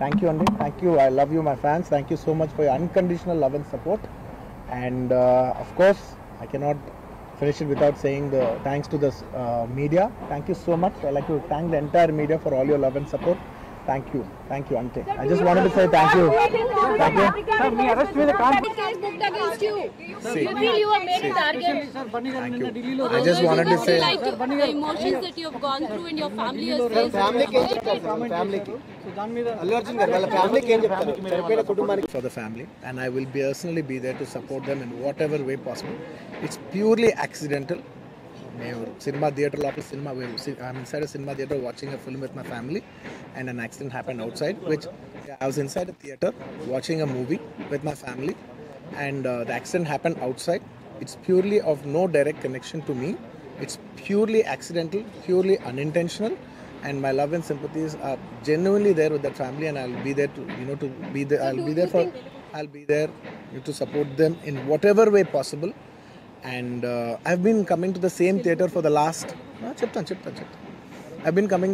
Thank you, Andy. Thank you. I love you, my fans. Thank you so much for your unconditional love and support. And of course, I cannot finish it without saying the thanks to the media. Thank you so much. I'd like to thank the entire media for all your love and support. Thank you, Ante. I just wanted to say thank you. Thank you. Case booked against you. You feel you are made a target. Thank you. I just wanted to say. Like the emotions that you have gone through and your family has faced. For the family, and I will personally be there to support them in whatever way possible. It's purely accidental. Cinema theatre, I'm inside a cinema theatre watching a film with my family, and an accident happened outside, which I was inside a theatre watching a movie with my family, and the accident happened outside. It's purely of no direct connection to me. It's purely accidental, purely unintentional, and my love and sympathies are genuinely there with that family, and I'll be there to I'll be there to support them in whatever way possible. And I've been coming to the same theatre for the last I've been coming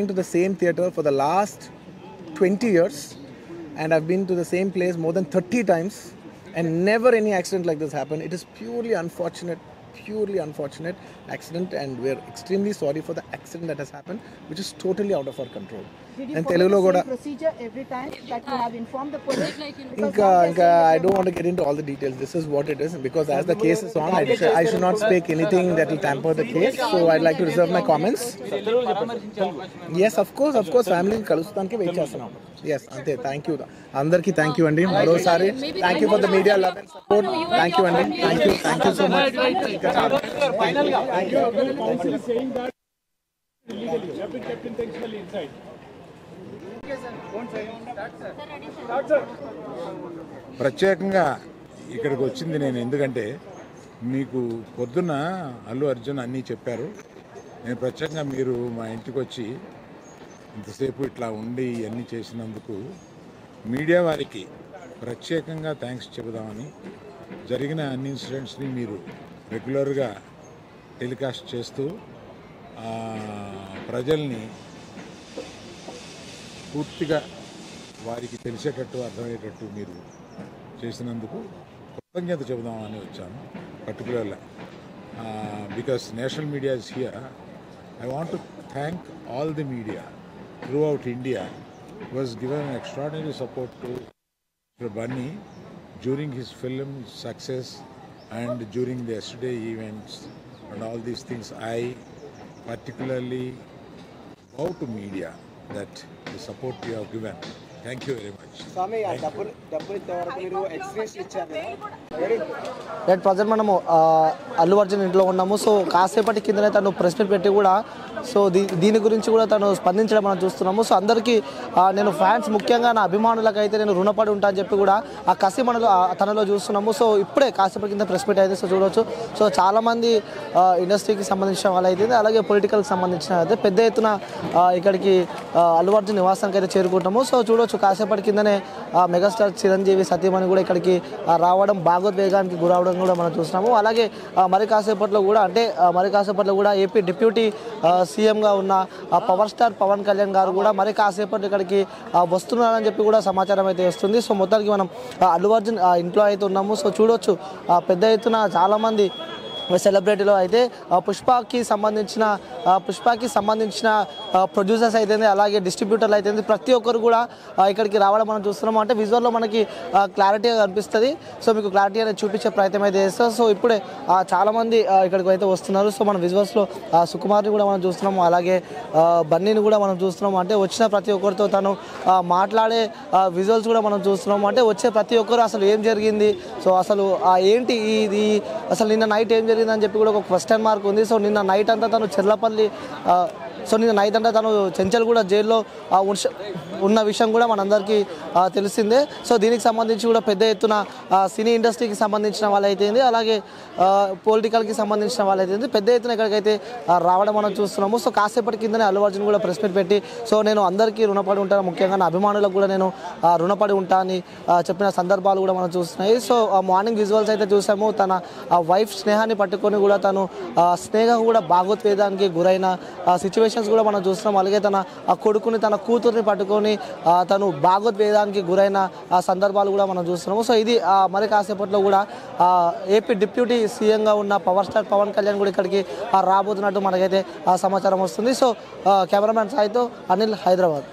to the same theatre for the last 20 years, and I've been to the same place more than 30 times, and never any accident like this happened. It is purely unfortunate accident, and we're extremely sorry for the accident that has happened, which is totally out of our control. Did you follow the same procedure every time that you have informed the police? I don't want to get into all the details. This is what it is, because as the case is on, I should not speak anything that will tamper the case. So I'd like to reserve my comments. Yes, of course, family kalustaniki wait chestunam. Yes, ante. Thank you. Andarki thank you andi. Marosari thank you for the media love and support. Thank you andi. Thank you so much. Thank you. Saying that illegally, you have been kept intentionally inside. ప్రత్యేకంగా ఇక్కడికి వచ్చింది నేను ఎందుకంటే మీకు పొద్దున్న అల్లు అర్జున్ అన్నీ చెప్పారు. నేను ప్రత్యేకంగా మీరు మా ఇంటికి వచ్చి ఇంతసేపు ఇట్లా ఉండి ఇవన్నీ చేసినందుకు మీడియా వారికి ప్రత్యేకంగా థ్యాంక్స్ చెబుదామని, జరిగిన అన్ని ఇన్సిడెంట్స్ని మీరు రెగ్యులర్గా టెలికాస్ట్ చేస్తూ ప్రజల్ని పూర్తిగా వారికి తెలిసేటట్టు అర్థమయ్యేటట్టు మీరు చేసినందుకు కృతజ్ఞత చెబుదామని వచ్చాను. పర్టికులర్గా because national media is here. I want to thank all the media through out India was given extraordinary support to Bunny during his film success and during the yesterday events and all these things. I particularly bow to media that the support you have given. Thank you very much. Swami, double ఇంతవరకు మీరు express ఇచ్చారు. Right, present మనము అల్లు అర్జున్ ఇంట్లో ఉన్నాము. So కాసేపటి కిందనే తను press meet పెట్టి కూడా సో దీని గురించి కూడా తను స్పందించడం మనం చూస్తున్నాము. సో అందరికీ నేను ఫ్యాన్స్, ముఖ్యంగా నా అభిమానులకు అయితే నేను రుణపడి ఉంటా అని చెప్పి కూడా ఆ కసి తనలో చూస్తున్నాము. సో ఇప్పుడే కాసేపటి కింద ప్రెస్ మీట్ అయితే సో చూడవచ్చు. సో చాలామంది ఇండస్ట్రీకి సంబంధించిన వాళ్ళు అయితే, అలాగే పొలిటికల్కి సంబంధించిన అయితే పెద్ద ఎత్తున ఇక్కడికి అల్లు అర్జున్ నివాసానికి అయితే చేరుకుంటాము. సో చూడవచ్చు కాసేపటి కిందనే మెగాస్టార్ చిరంజీవి సతీమణి కూడా ఇక్కడికి రావడం, భాగోద్వేగానికి గురవడం కూడా మనం చూస్తున్నాము. అలాగే మరి కాసేపట్లో కూడా ఏపీ డిప్యూటీ సీఎంగా ఉన్న పవర్ స్టార్ పవన్ కళ్యాణ్ గారు కూడా మరి కాసేపట్లో ఇక్కడికి వస్తున్నారని చెప్పి కూడా సమాచారం అయితే వస్తుంది. సో మొత్తానికి మనం అల్లు అర్జున్ ఇంట్లో అయితే ఉన్నాము. సో చూడవచ్చు పెద్ద ఎత్తున చాలామంది సెలబ్రిటీలో అయితే పుష్పకి సంబంధించిన ప్రొడ్యూసర్స్ అయితే, అలాగే డిస్ట్రిబ్యూటర్లు అయితే ప్రతి ఒక్కరు కూడా ఇక్కడికి రావడం మనం చూస్తున్నాము. అంటే విజువల్లో మనకి క్లారిటీగా కనిపిస్తుంది. సో మీకు క్లారిటీ అనేది చూపించే ప్రయత్నం అయితే చేస్తాం. సో ఇప్పుడే చాలామంది ఇక్కడికి అయితే వస్తున్నారు. సో మన విజువల్స్లో సుకుమార్ని కూడా మనం చూస్తున్నాము, అలాగే బన్నీని కూడా మనం చూస్తున్నాము. అంటే వచ్చిన ప్రతి ఒక్కరితో తను మాట్లాడే విజువల్స్ కూడా మనం చూస్తున్నాము. అంటే వచ్చే ప్రతి ఒక్కరు అసలు ఏం జరిగింది, సో అసలు ఏంటి ఇది, అసలు నిన్న నైట్ ఏం జరిగిందని చెప్పి కూడా ఒక క్వశ్చన్ మార్క్ ఉంది. సో నిన్న నైట్ అంతా తను చెర్లపల్లి తను చెంచల్గూడ జైల్లో ఉన్న విషయం కూడా మనందరికీ తెలిసిందే. సో దీనికి సంబంధించి కూడా పెద్ద ఎత్తున సినీ ఇండస్ట్రీకి సంబంధించిన వాళ్ళైతే, అలాగే పొలిటికల్కి సంబంధించిన వాళ్ళైతే పెద్ద ఎత్తున ఇక్కడికైతే రావడం మనం చూస్తున్నాము. సో కాసేపటి కిందనే అల్లు అర్జున్ కూడా ప్రెస్ మీట్ పెట్టి సో నేను అందరికీ రుణపడి ఉంటాను, ముఖ్యంగా నా అభిమానులకు కూడా నేను రుణపడి ఉంటా అని చెప్పిన సందర్భాలు కూడా మనం చూస్తున్నాయి. సో మార్నింగ్ విజువల్స్ అయితే చూసాము. తన వైఫ్ స్నేహాన్ని పట్టుకొని కూడా తను స్నేహ కూడా భాగోద్వేగానికి గురైన సిచ్యువేషన్ సిచ్యువేషన్స్ కూడా మనం చూస్తున్నాం. అలాగే తన కొడుకుని తన కూతుర్ని పట్టుకొని తను భాగోద్వేదానికి గురైన సందర్భాలు కూడా మనం చూస్తున్నాము. సో ఇది మరి కాసేపట్లో కూడా ఏపీ డిప్యూటీ సీఎంగా ఉన్న పవర్ స్టార్ పవన్ కళ్యాణ్ కూడా ఇక్కడికి రాబోతున్నట్టు మనకైతే సమాచారం వస్తుంది. సో కెమెరామ్యాన్ సాయితో అనిల్, హైదరాబాద్.